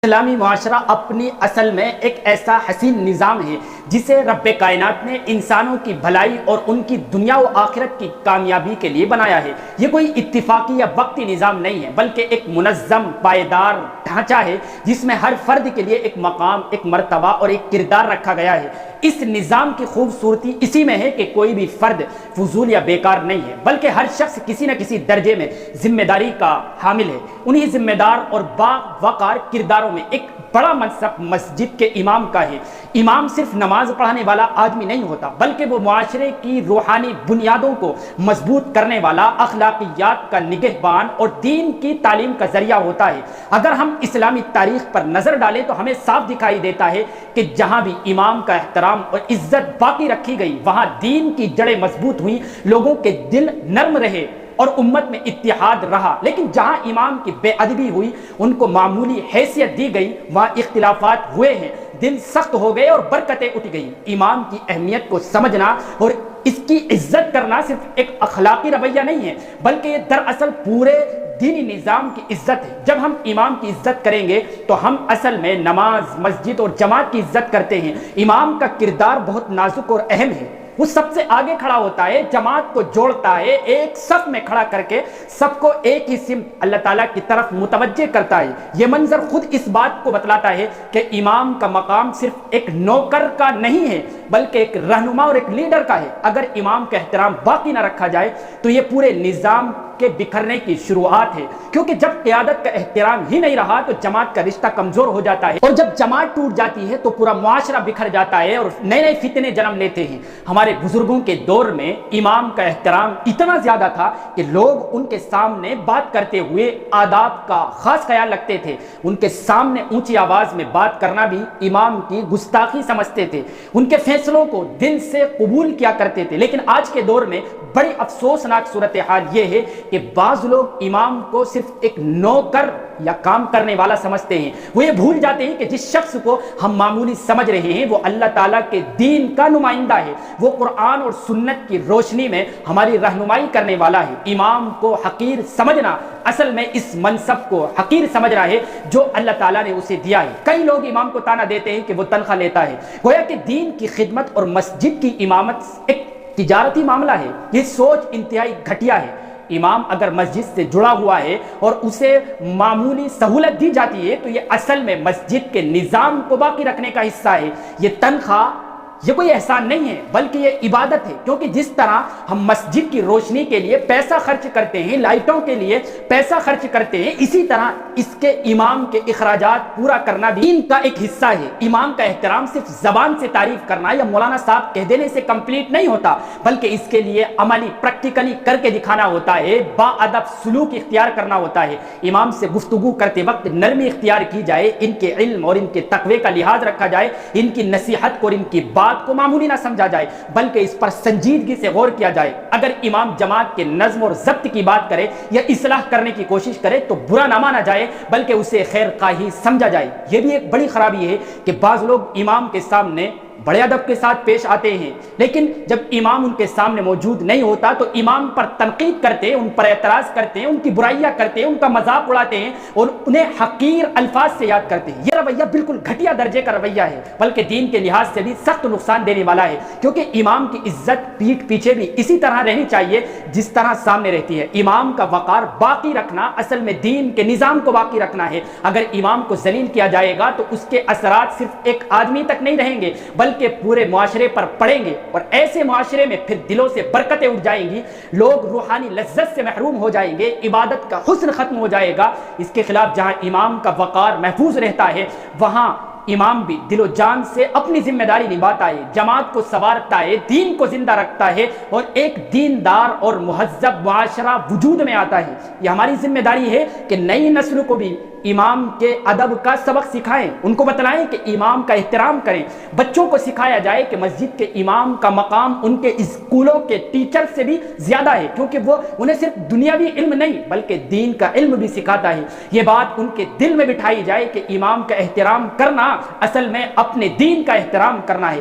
اسلامی معاشرہ اپنی اصل میں ایک ایسا حسین نظام ہے جسے رب کائنات نے انسانوں کی بھلائی اور ان کی دنیا و آخرت کی کامیابی کے لیے بنایا ہے۔ یہ کوئی اتفاقی یا وقتی نظام نہیں ہے بلکہ ایک منظم پائیدار ڈھانچہ ہے جس میں ہر فرد کے لیے ایک مقام، ایک مرتبہ اور ایک کردار رکھا گیا ہے۔ اس نظام کی خوبصورتی اسی میں ہے کہ کوئی بھی فرد فضول یا بیکار نہیں ہے بلکہ ہر شخص کسی نہ کسی درجے میں ذمہ داری کا حامل ہے۔ انہی ذمہ دار اور باوقار کرداروں میں ایک بڑا منصب مسجد کے امام کا ہے۔ امام صرف نماز پڑھانے والا آدمی نہیں ہوتا بلکہ وہ معاشرے کی روحانی بنیادوں کو مضبوط کرنے والا، اخلاقیات کا نگہبان اور دین کی تعلیم کا ذریعہ ہوتا ہے۔ اگر ہم اسلامی تاریخ پر نظر ڈالیں تو ہمیں صاف دکھائی دیتا ہے کہ جہاں بھی امام کا احترام اور عزت باقی رکھی گئی وہاں دین کی جڑیں مضبوط ہوئی، لوگوں کے دل نرم رہے اور امت میں اتحاد رہا۔ لیکن جہاں امام کی بے ادبی ہوئی، ان کو معمولی حیثیت دی گئی، وہاں اختلافات ہوئے ہیں، دل سخت ہو گئے اور برکتیں اٹھ گئیں۔ امام کی اہمیت کو سمجھنا اور اس کی عزت کرنا صرف ایک اخلاقی رویہ نہیں ہے بلکہ یہ دراصل پورے دینی نظام کی عزت ہے۔ جب ہم امام کی عزت کریں گے تو ہم اصل میں نماز، مسجد اور جماعت کی عزت کرتے ہیں۔ امام کا کردار بہت نازک اور اہم ہے۔ وہ سب سے آگے کھڑا ہوتا ہے، جماعت کو جوڑتا ہے، ایک صف میں کھڑا کر کے سب کو ایک ہی سمت اللہ تعالیٰ کی طرف متوجہ کرتا ہے۔ یہ منظر خود اس بات کو بتلاتا ہے کہ امام کا مقام صرف ایک نوکر کا نہیں ہے بلکہ ایک رہنما اور ایک لیڈر کا ہے۔ اگر امام کا احترام باقی نہ رکھا جائے تو یہ پورے نظام کے بکھرنے کی شروعات ہے، کیونکہ جب قیادت کا احترام ہی نہیں رہا تو جماعت کا رشتہ کمزور ہو جاتا ہے، اور جب جماعت ٹوٹ جاتی ہے تو پورا معاشرہ بکھر جاتا ہے اور نئے نئے فتنے جنم لیتے ہیں۔ ہمارے بزرگوں کے دور میں امام کا احترام اتنا زیادہ تھا کہ لوگ ان کے سامنے بات کرتے ہوئے آداب کا خاص خیال رکھتے تھے۔ ان کے سامنے اونچی آواز میں بات کرنا بھی امام کی گستاخی سمجھتے تھے، ان کے فیصلوں کو دل سے قبول کیا کرتے تھے۔ لیکن آج کے دور میں بڑی افسوسناک صورتحال یہ ہے کہ بعض لوگ امام کو صرف ایک نوکر یا کام کرنے والا سمجھتے ہیں۔ وہ یہ بھول جاتے ہیں کہ جس شخص کو ہم معمولی سمجھ رہے ہیں وہ اللہ تعالیٰ کے دین کا نمائندہ ہے، وہ قرآن اور سنت کی روشنی میں ہماری رہنمائی کرنے والا ہے۔ امام کو حقیر سمجھنا اصل میں اس منصب کو حقیر سمجھ رہا ہے جو اللہ تعالیٰ نے اسے دیا ہے۔ کئی لوگ امام کو تانا دیتے ہیں کہ وہ تنخواہ لیتا ہے، گویا کہ دین کی خدمت اور مسجد کی امامت ایک تجارتی معاملہ ہے۔ یہ سوچ انتہائی گھٹیا ہے۔ امام اگر مسجد سے جڑا ہوا ہے اور اسے معمولی سہولت دی جاتی ہے تو یہ اصل میں مسجد کے نظام کو باقی رکھنے کا حصہ ہے۔ یہ تنخواہ یہ کوئی احسان نہیں ہے بلکہ یہ عبادت ہے، کیونکہ جس طرح ہم مسجد کی روشنی کے لیے پیسہ خرچ کرتے ہیں، لائٹوں کے لیے پیسہ خرچ کرتے ہیں، اسی طرح اس کے امام کے اخراجات پورا کرنا بھی دین کا ایک حصہ ہے۔ امام کا احترام صرف زبان سے تعریف کرنا یا مولانا صاحب کہہ دینے سے کمپلیٹ نہیں ہوتا بلکہ اس کے لیے عملی پریکٹیکلی کر کے دکھانا ہوتا ہے، با ادب سلوک اختیار کرنا ہوتا ہے۔ امام سے گفتگو کرتے وقت نرمی اختیار کی جائے، ان کے علم اور ان کے تقوی کا لحاظ رکھا جائے، ان کی نصیحت اور ان کی بات کو معمولی نہ سمجھا جائے بلکہ اس پر سنجیدگی سے غور کیا جائے۔ اگر امام جماعت کے نظم اور ضبط کی بات کرے یا اصلاح کرنے کی کوشش کرے تو برا نہ مانا جائے بلکہ اسے خیر خواہی سمجھا جائے۔ یہ بھی ایک بڑی خرابی ہے کہ بعض لوگ امام کے سامنے بڑے ادب کے ساتھ پیش آتے ہیں لیکن جب امام ان کے سامنے موجود نہیں ہوتا تو امام پر تنقید کرتے ہیں، ان پر اعتراض کرتے ہیں، ان کی برائیاں کرتے ہیں، ان کا مذاق اڑاتے ہیں اور انہیں حقیر الفاظ سے یاد کرتے ہیں۔ یہ رویہ بالکل گھٹیا درجے کا رویہ ہے بلکہ دین کے لحاظ سے بھی سخت نقصان دینے والا ہے، کیونکہ امام کی عزت پیٹھ پیچھے بھی اسی طرح رہنی چاہیے جس طرح سامنے رہتی ہے۔ امام کا وقار باقی رکھنا اصل میں دین کے نظام کو باقی رکھنا ہے۔ اگر امام کو ذلیل کیا جائے گا تو اس کے اثرات صرف ایک آدمی تک نہیں رہیں گے بلکہ پورے معاشرے پر پڑیں گے، اور ایسے معاشرے میں پھر دلوں سے برکتیں اٹھ جائیں گی، لوگ روحانی لذت سے محروم ہو جائیں گے، عبادت کا حسن ختم ہو جائے گا۔ اس کے خلاف جہاں امام کا وقار محفوظ رہتا ہے وہاں امام بھی دل و جان سے اپنی ذمہ داری نبھاتا ہے، جماعت کو سنوارتا ہے، دین کو زندہ رکھتا ہے اور ایک دیندار اور مہذب معاشرہ وجود میں آتا ہے۔ یہ ہماری ذمہ داری ہے کہ نئی نسل کو بھی امام کے ادب کا سبق سکھائیں، ان کو بتلائیں کہ امام کا احترام کریں۔ بچوں کو سکھایا جائے کہ مسجد کے امام کا مقام ان کے اسکولوں کے ٹیچر سے بھی زیادہ ہے، کیونکہ وہ انہیں صرف دنیاوی علم نہیں بلکہ دین کا علم بھی سکھاتا ہے۔ یہ بات ان کے دل میں بٹھائی جائے کہ امام کا احترام کرنا اصل میں اپنے دین کا احترام کرنا ہے۔